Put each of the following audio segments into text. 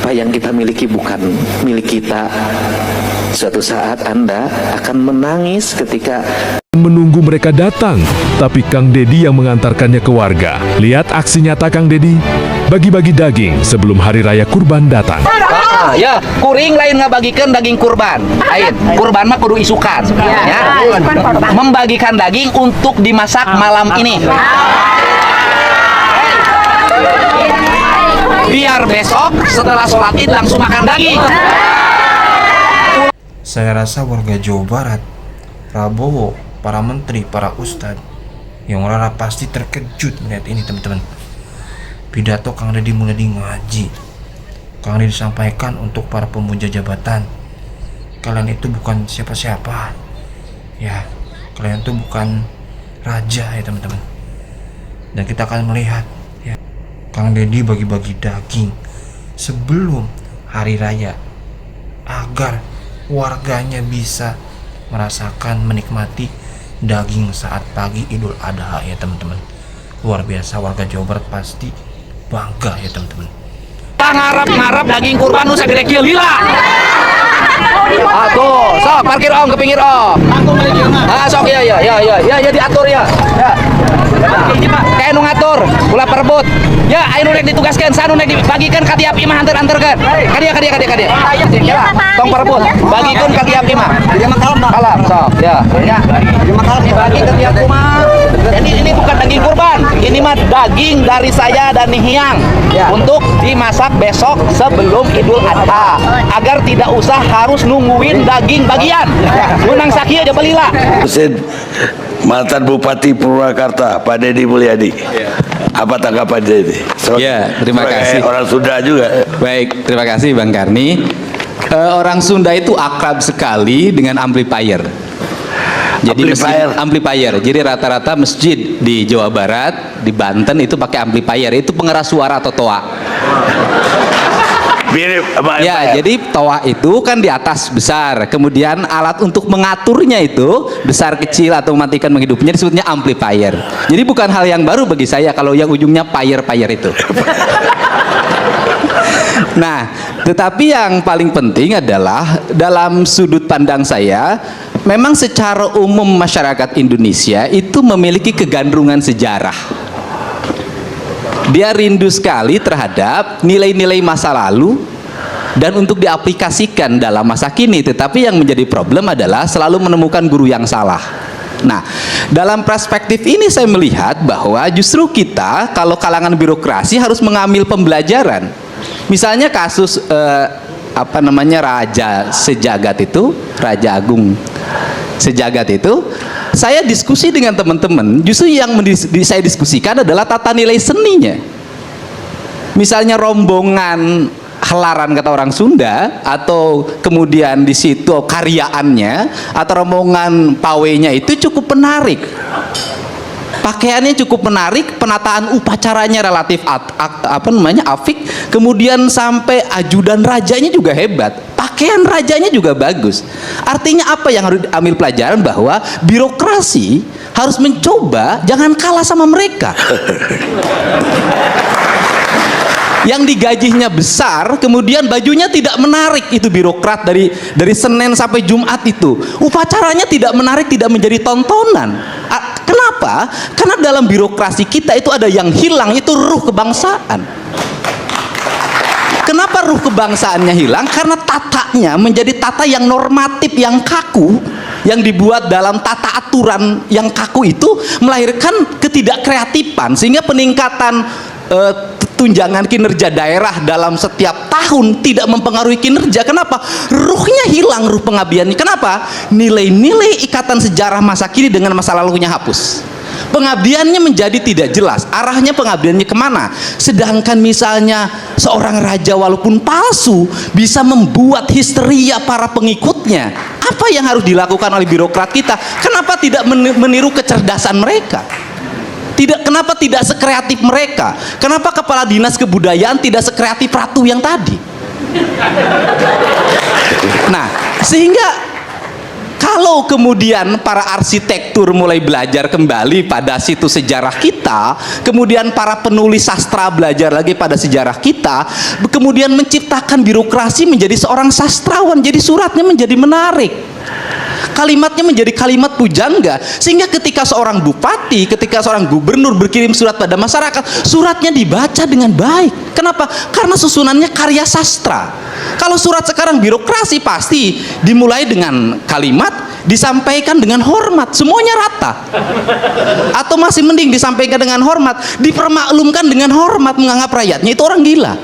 apa yang kita miliki bukan milik kita. Suatu saat Anda akan menangis ketika menunggu mereka datang, tapi Kang Dedi yang mengantarkannya ke warga. Lihat aksi nyata Kang Dedi, bagi-bagi daging sebelum hari raya kurban datang. Ya, kuring lain ngabagikan daging kurban. Lain, kurban mah kudu isukan. Ya, membagikan daging untuk dimasak malam ini. Biar besok setelah sholat id langsung makan daging. Saya rasa warga Jawa Barat, Prabowo, para menteri, para ustadz yang rara pasti terkejut melihat ini, teman-teman. Pidato Kang Dedi Mulyadi ngaji. Kang Dedi disampaikan untuk para pemuja jabatan. Kalian itu bukan siapa-siapa. Ya, kalian itu bukan raja ya, teman-teman. Dan kita akan melihat ya, Kang Dedi bagi-bagi daging sebelum hari raya agar warganya bisa merasakan, menikmati daging saat pagi Idul Adha ya, teman-teman. Luar biasa, warga Jawa Barat pasti bangga ya, teman-teman. Ngarap daging kurban nu sagede kieu lila. Tuh, sok parkir om ke pinggir om. Sok ya diatur ya. Ya. Kayak nu ngatur, ulah perebut. Ya, anu rek ditugaskeun, sanu rek dibagikan ka tiap imah anter-anterkeun. Ka dia. Ya, tong perebut, bagikeun ka tiap imah. Dia mah kalem, sok. Ya. Dibagi ke tiap rumah. Jadi ini bukan daging kurban, ini mah daging dari saya dan Nihiang untuk dimasak besok sebelum Idul Adha, agar tidak usah harus nungguin daging bagian. Menang sakieu aja belila. Mantan Bupati Purwakarta, Pak Dedi Mulyadi. Apa tanggapan Dedi? Ya, terima kasih. Orang Sunda juga. Baik, terima kasih Bang Karni. Orang Sunda itu akrab sekali dengan amplifier. Jadi amplifier. Jadi rata-rata masjid di Jawa Barat, di Banten itu pakai amplifier. Itu pengeras suara atau toa. Mirip ya, jadi toa itu kan di atas besar, kemudian alat untuk mengaturnya itu besar kecil atau mematikan menghidupnya disebutnya amplifier. Jadi bukan hal yang baru bagi saya kalau yang ujungnya fire itu. Nah, tetapi yang paling penting adalah dalam sudut pandang saya, memang secara umum masyarakat Indonesia itu memiliki kegandrungan sejarah. Dia rindu sekali terhadap nilai-nilai masa lalu dan untuk diaplikasikan dalam masa kini. Tetapi yang menjadi problem adalah selalu menemukan guru yang salah. Nah, dalam perspektif ini saya melihat bahwa justru kita kalau kalangan birokrasi harus mengambil pembelajaran. Misalnya kasus Raja Sejagat itu, Raja Agung Sejagat itu, saya diskusi dengan teman-teman, justru yang saya diskusikan adalah tata nilai seninya. Misalnya rombongan helaran kata orang Sunda, atau kemudian di situ karyaannya atau rombongan pawainya itu cukup menarik. Pakaiannya cukup menarik, penataan upacaranya relatif apik, kemudian sampai ajudan rajanya juga hebat, pakaian rajanya juga bagus. Artinya apa yang harus diambil pelajaran? Bahwa birokrasi harus mencoba jangan kalah sama mereka. Yang digajinya besar, kemudian bajunya tidak menarik, itu birokrat dari Senin sampai Jumat itu. Upacaranya tidak menarik, tidak menjadi tontonan. Kenapa? Karena dalam birokrasi kita itu ada yang hilang, itu ruh kebangsaan. Kenapa ruh kebangsaannya hilang? Karena tatanya menjadi tata yang normatif, yang kaku, yang dibuat dalam tata aturan yang kaku itu melahirkan ketidakkreatifan, sehingga peningkatan tunjangan kinerja daerah dalam setiap tahun tidak mempengaruhi kinerja. Kenapa? Ruhnya hilang, ruh pengabdiannya. Kenapa? Nilai-nilai ikatan sejarah masa kini dengan masa lalunya hapus. Pengabdiannya menjadi tidak jelas, arahnya pengabdiannya kemana. Sedangkan misalnya seorang raja walaupun palsu bisa membuat histeria para pengikutnya. Apa yang harus dilakukan oleh birokrat kita? Kenapa tidak meniru kecerdasan mereka? Kenapa tidak sekreatif mereka? Kenapa kepala dinas kebudayaan tidak sekreatif ratu yang tadi? Nah, sehingga kalau kemudian para arsitektur mulai belajar kembali pada situs sejarah kita, kemudian para penulis sastra belajar lagi pada sejarah kita, kemudian menciptakan birokrasi menjadi seorang sastrawan, jadi suratnya menjadi menarik, kalimatnya menjadi kalimat pujangga, sehingga ketika seorang bupati, ketika seorang gubernur berkirim surat pada masyarakat, suratnya dibaca dengan baik. Kenapa? Karena susunannya karya sastra. Kalau surat sekarang birokrasi pasti dimulai dengan kalimat, disampaikan dengan hormat, semuanya rata. Atau masih mending disampaikan dengan hormat, dipermaklumkan dengan hormat, menganggap rakyatnya itu orang gila.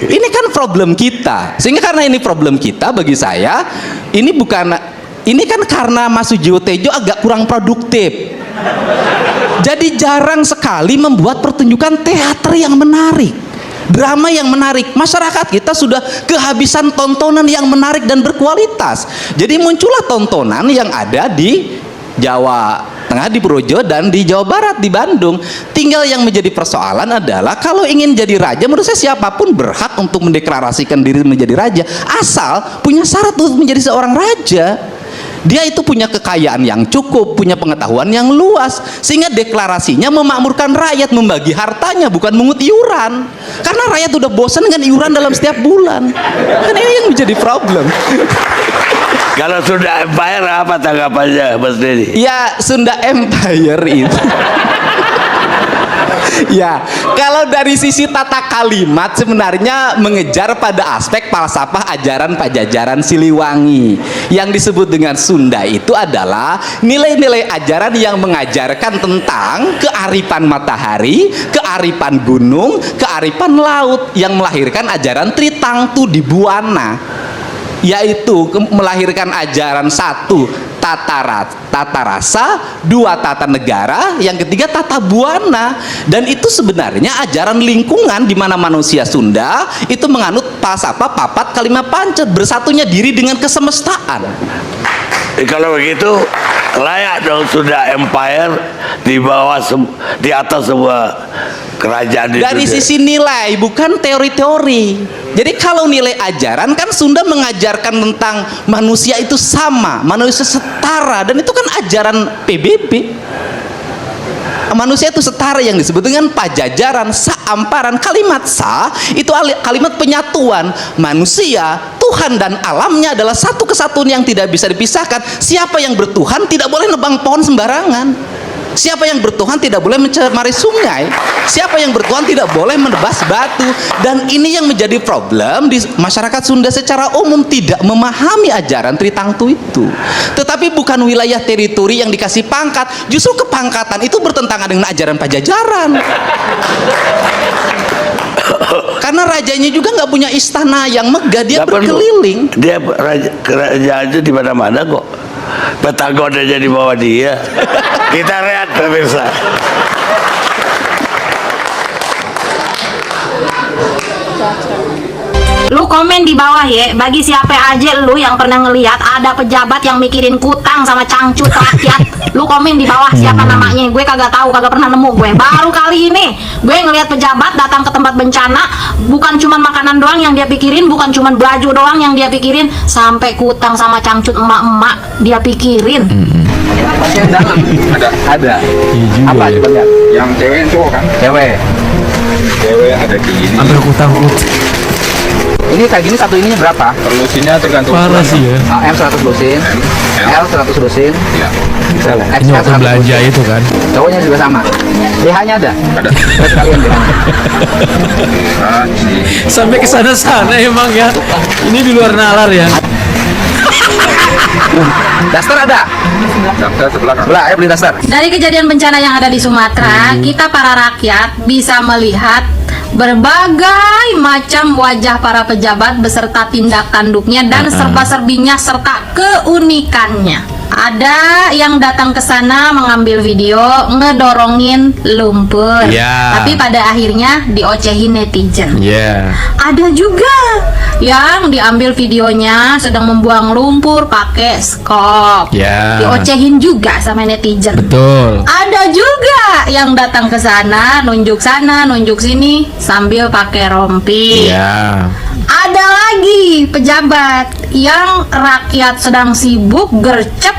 Ini kan problem kita. Sehingga karena ini problem kita, bagi saya ini kan karena Mas Sujiwo Tejo agak kurang produktif. Jadi jarang sekali membuat pertunjukan teater yang menarik, drama yang menarik. Masyarakat kita sudah kehabisan tontonan yang menarik dan berkualitas. Jadi muncullah tontonan yang ada di Jawa Tengah, di Projo, dan di Jawa Barat, di Bandung. Tinggal yang menjadi persoalan adalah kalau ingin jadi raja, menurut saya siapapun berhak untuk mendeklarasikan diri menjadi raja, asal punya syarat untuk menjadi seorang raja. Dia itu punya kekayaan yang cukup, punya pengetahuan yang luas, sehingga deklarasinya memakmurkan rakyat, membagi hartanya, bukan mengut iuran. Karena rakyat udah bosan dengan iuran dalam setiap bulan. Kan ini yang menjadi problem. Kalau Sunda Empire apa tanggapannya, Mas Dedi? Ya, Sunda Empire itu ya, kalau dari sisi tata kalimat sebenarnya mengejar pada aspek falsafah ajaran Pajajaran Siliwangi. Yang disebut dengan Sunda itu adalah nilai-nilai ajaran yang mengajarkan tentang kearifan matahari, kearifan gunung, kearifan laut, yang melahirkan ajaran Tritangtu di Buana, yaitu melahirkan ajaran satu tata rasa, dua tata negara, yang ketiga tata buana. Dan itu sebenarnya ajaran lingkungan di mana manusia Sunda itu menganut falsafah papat kalima pancet, bersatunya diri dengan kesemestaan. Kalau begitu layak dong Sunda Empire di bawah di atas semua kerajaan di dari dunia. Sisi nilai, bukan teori-teori. Jadi kalau nilai ajaran kan Sunda mengajarkan tentang manusia itu sama, manusia setara, dan itu kan ajaran PBB. Manusia itu setara yang disebut dengan pajajaran, saamparan. Kalimat sa itu kalimat penyatuan. Manusia, Tuhan dan alamnya adalah satu kesatuan yang tidak bisa dipisahkan. Siapa yang bertuhan tidak boleh nebang pohon sembarangan. Siapa yang bertuhan tidak boleh mencemari sungai. Siapa yang bertuhan tidak boleh menebas batu. Dan ini yang menjadi problem di masyarakat Sunda secara umum, tidak memahami ajaran Tritangtu itu. Tetapi bukan wilayah teritori yang dikasih pangkat, justru kepangkatan itu bertentangan dengan ajaran Pajajaran. Karena rajanya juga nggak punya istana yang megah, dia berkeliling. Dia kerajaan di mana-mana kok. Pentagon aja di bawah dia. Kita lihat pemirsa. Lu komen di bawah ya, bagi siapa aja lu yang pernah ngelihat ada pejabat yang mikirin kutang sama cangcut rakyat. Lu komen di bawah siapa namanya, gue kagak tahu, kagak pernah nemu gue. Baru kali ini gue ngelihat pejabat datang ke tempat bencana, bukan cuma makanan doang yang dia pikirin, bukan cuma baju doang yang dia pikirin, sampai kutang sama cangcut emak-emak dia pikirin. Ada. Apa sebenarnya? Yang cewek cowok kan? Cewek ada di ini. Ambil kutang. Ini kayak gini satu ininya berapa? Lusinnya tergantung. Parah sih ya. M 100 lusin, L 100 lusin. Iya. Bisa lah. Ini waktu belanja itu kan. Cowoknya juga sama. BH-nya ada? Ada. Terus kalian BH. Sampai ke sana emang ya. Ini di luar nalar ya. Daster ada? Daster sebelah. Sebelah, ayo beli daster. Dari kejadian bencana yang ada di Sumatera, kita para rakyat bisa melihat berbagai macam wajah para pejabat beserta tindak tanduknya dan serba-serbinya serta keunikannya. Ada yang datang ke sana mengambil video ngedorongin lumpur, tapi pada akhirnya diocehin netizen. Ada juga yang diambil videonya sedang membuang lumpur pakai skop, diocehin juga sama netizen. Betul. Ada juga yang datang ke sana nunjuk sini sambil pakai rompi. Ada lagi pejabat yang rakyat sedang sibuk gercep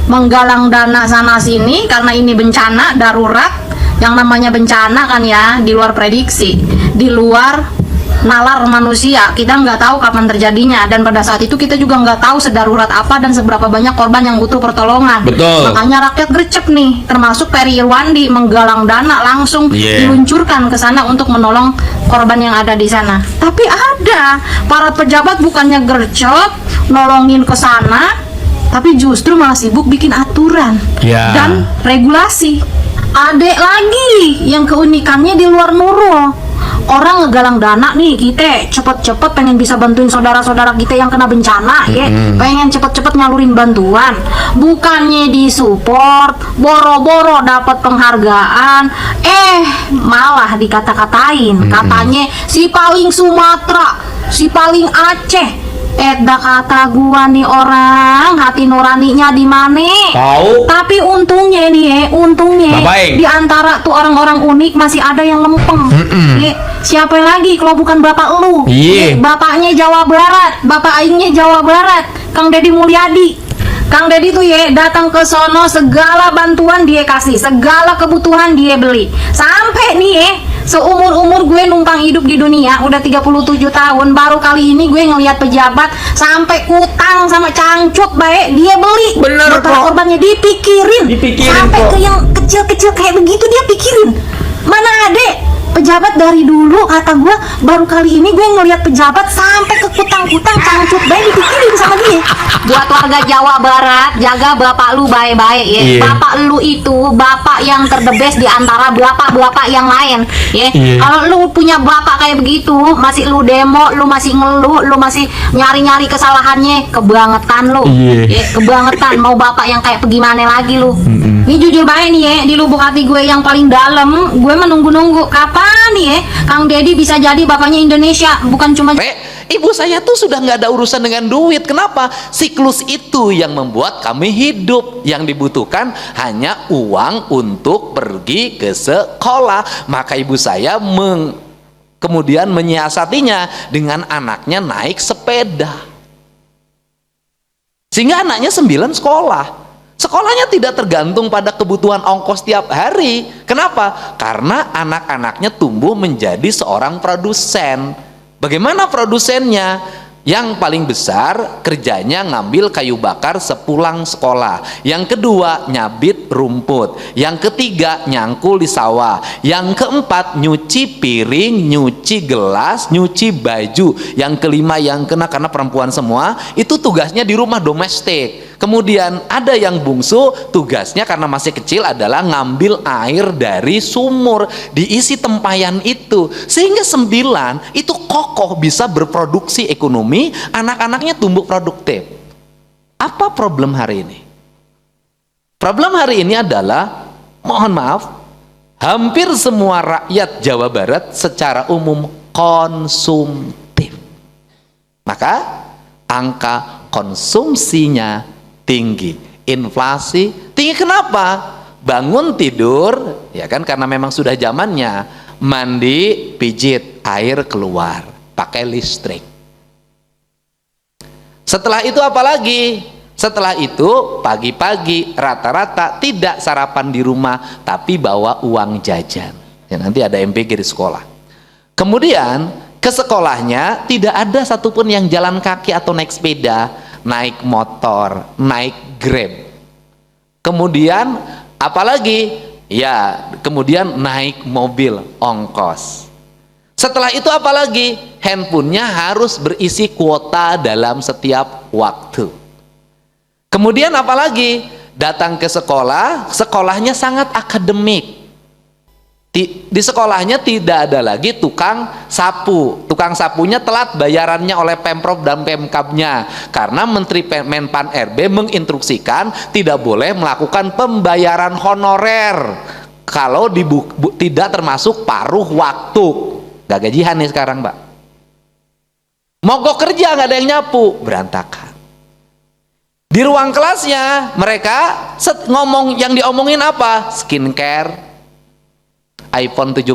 menggalang dana sana sini karena ini bencana darurat. Yang namanya bencana kan ya, di luar prediksi, di luar nalar manusia. Kita nggak tahu kapan terjadinya, dan pada saat itu kita juga nggak tahu sedarurat apa dan seberapa banyak korban yang butuh pertolongan. Betul. Makanya rakyat gercep nih, termasuk Peri Irwandi menggalang dana langsung diluncurkan ke sana untuk menolong korban yang ada di sana. Tapi ada para pejabat bukannya gercep nolongin ke sana, tapi justru malah sibuk bikin aturan dan regulasi. Adek lagi yang keunikannya di luar Nurul. Orang ngegalang dana nih, kita cepet-cepet pengen bisa bantuin saudara-saudara kita yang kena bencana, ya, pengen cepet-cepet nyalurin bantuan. Bukannya disupport, boro-boro dapat penghargaan, malah dikata-katain, katanya si paling Sumatera, si paling Aceh. Eda kata gua nih, orang hati nuraninya di mana? Tahu. Tapi untungnya nih, untungnya Baik. di antara tuh orang-orang unik masih ada yang lempeng. Siapa lagi kalau bukan bapak lu? Iya. Bapaknya Jawa Barat, bapak aingnya Jawa Barat, Kang Deddy Mulyadi. Kang Deddy tuh datang ke sono, segala bantuan dia kasih, segala kebutuhan dia beli. Sampai nih seumur-umur gue numpang hidup di dunia udah 37 tahun, baru kali ini gue ngelihat pejabat sampai utang sama cangcut baik dia beli. Bener, Para kok. korbannya dipikirin sampai kok. ke yang kecil-kecil kayak begitu dia pikirin. Mana ada pejabat dari dulu, kata gue baru kali ini gue ngelihat pejabat sampai ke kutang-kutang cangcut baik dipikirin sama dia. Buat warga Jawa Barat, jaga bapak lu baik-baik ya. Bapak lu itu bapak yang terdebes di antara bapak-bapak yang lain ya. Kalau lu punya bapak kayak begitu, masih lu demo, lu masih ngeluh, lu masih nyari-nyari kesalahannya, kebangetan lu. Ya, kebangetan. Mau bapak yang kayak bagaimana lagi lu? Ini jujur baik nih ya, di lubuk hati gue yang paling dalam, gue menunggu-nunggu kapan nih ya Kang Deddy bisa jadi bapaknya Indonesia, bukan cuma Ibu saya tuh sudah nggak ada urusan dengan duit. Kenapa? Siklus itu yang membuat kami hidup. Yang dibutuhkan hanya uang untuk pergi ke sekolah. Maka ibu saya kemudian menyiasatinya dengan anaknya naik sepeda. Sehingga anaknya 9 sekolah. Sekolahnya tidak tergantung pada kebutuhan ongkos tiap hari. Kenapa? Karena anak-anaknya tumbuh menjadi seorang produsen. Bagaimana produsennya? Yang paling besar kerjanya ngambil kayu bakar sepulang sekolah. Yang kedua nyabit rumput. Yang ketiga nyangkul di sawah. Yang keempat nyuci piring, nyuci gelas, nyuci baju. Yang kelima yang kena karena perempuan semua itu tugasnya di rumah domestik. Kemudian ada yang bungsu, tugasnya karena masih kecil adalah ngambil air dari sumur, diisi tempayan itu, sehingga 9 itu kokoh bisa berproduksi ekonomi, anak-anaknya tumbuh produktif. Apa problem hari ini? Problem hari ini adalah, mohon maaf, hampir semua rakyat Jawa Barat secara umum konsumtif. Maka angka konsumsinya tinggi, inflasi tinggi. Kenapa? Bangun tidur, ya kan, karena memang sudah zamannya mandi, pijit, air keluar, pakai listrik. Setelah itu apa lagi? Setelah itu pagi-pagi rata-rata tidak sarapan di rumah, tapi bawa uang jajan. Ya, nanti ada MPG di sekolah. Kemudian ke sekolahnya tidak ada satupun yang jalan kaki atau naik sepeda, naik motor, naik Grab. Kemudian apalagi? Ya, kemudian naik mobil ongkos. Setelah itu apalagi? Handphonenya harus berisi kuota dalam setiap waktu. Kemudian apalagi? Datang ke sekolah, sekolahnya sangat akademik. Di sekolahnya tidak ada lagi tukang sapu. Tukang sapunya telat bayarannya oleh Pemprov dan Pemkabnya, karena Menteri Menpan RB menginstruksikan tidak boleh melakukan pembayaran honorer kalau tidak termasuk paruh waktu. Gak gajian nih sekarang, Mbak. Mogok kerja, nggak ada yang nyapu, berantakan. Di ruang kelasnya mereka yang diomongin apa? Skincare, iPhone 17,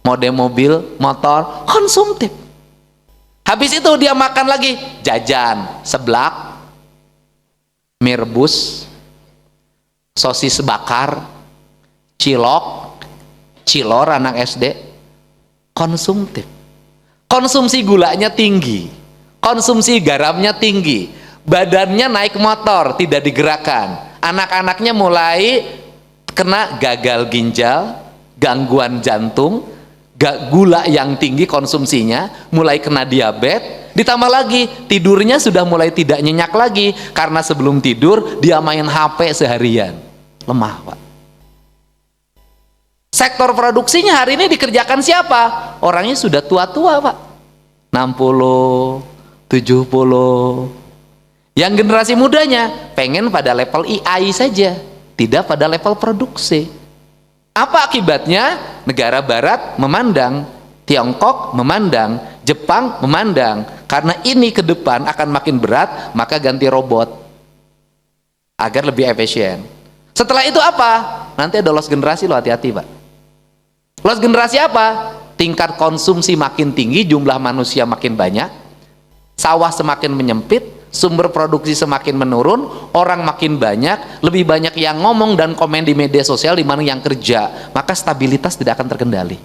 mode mobil, motor, konsumtif. Habis itu dia makan lagi, jajan, seblak, mie rebus, sosis bakar, cilok, cilor anak SD, konsumtif. Konsumsi gulanya tinggi, konsumsi garamnya tinggi, badannya naik motor, tidak digerakkan. Anak-anaknya mulai kena gagal ginjal, gangguan jantung, gula yang tinggi konsumsinya, mulai kena diabetes, ditambah lagi tidurnya sudah mulai tidak nyenyak lagi karena sebelum tidur dia main HP seharian. Lemah, Pak. Sektor produksinya hari ini dikerjakan siapa? Orangnya sudah tua-tua, Pak. 60, 70. Yang generasi mudanya pengen pada level IAI saja, tidak pada level produksi. Apa akibatnya? Negara barat memandang, Tiongkok memandang, Jepang memandang. Karena ini ke depan akan makin berat, maka ganti robot agar lebih efisien. Setelah itu apa? Nanti ada loss generasi, lo hati-hati, Pak. Loss generasi apa? Tingkat konsumsi makin tinggi, jumlah manusia makin banyak, sawah semakin menyempit, sumber produksi semakin menurun, orang makin banyak, lebih banyak yang ngomong dan komen di media sosial di mana yang kerja, maka stabilitas tidak akan terkendali.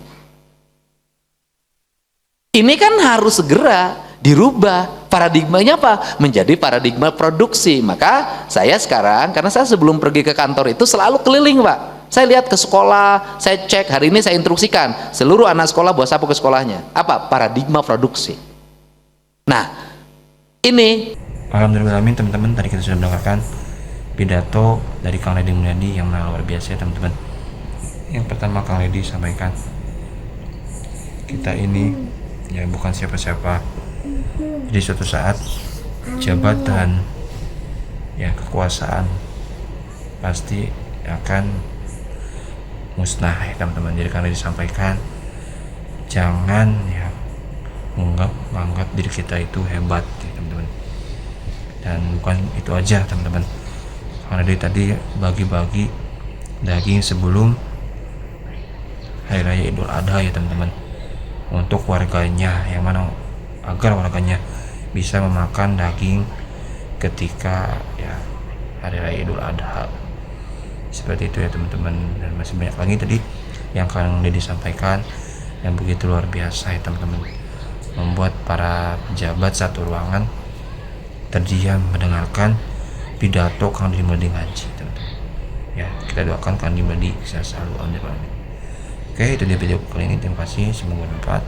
Ini kan harus segera dirubah. Paradigmanya apa? Menjadi paradigma produksi. Maka saya sekarang, karena saya sebelum pergi ke kantor itu selalu keliling, Pak. Saya lihat ke sekolah, saya cek, hari ini saya instruksikan seluruh anak sekolah bawa sapu ke sekolahnya. Apa? Paradigma produksi. Nah, ini Alhamdulillahirrahmanirrahim, teman-teman, tadi kita sudah mendengarkan pidato dari Kang Deddy Mulyadi yang luar biasa ya, teman-teman. Yang pertama Kang Deddy sampaikan, kita ini ya bukan siapa-siapa. Jadi suatu saat jabatan ya kekuasaan pasti akan musnah ya, teman-teman. Jadi Kang Deddy sampaikan, jangan ya menganggap diri kita itu hebat ya, teman-teman. Dan bukan itu aja, teman-teman. Karena dari tadi bagi-bagi daging sebelum hari raya Idul Adha ya, teman-teman, untuk warganya, yang mana agar warganya bisa memakan daging ketika ya hari raya Idul Adha. Seperti itu ya, teman-teman. Dan masih banyak lagi tadi yang Kang Deddy sampaikan yang begitu luar biasa ya, teman-teman, membuat para pejabat satu ruangan terdiam mendengarkan pidato Kang Deddy Mulyadi ngaji, teman-teman. Ya, kita doakan Kang Deddy Mulyadi bisa selalu amin. Oke, itu dia video kali ini. Terima kasih, semoga bermanfaat.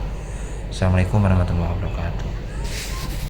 Assalamualaikum warahmatullahi wabarakatuh.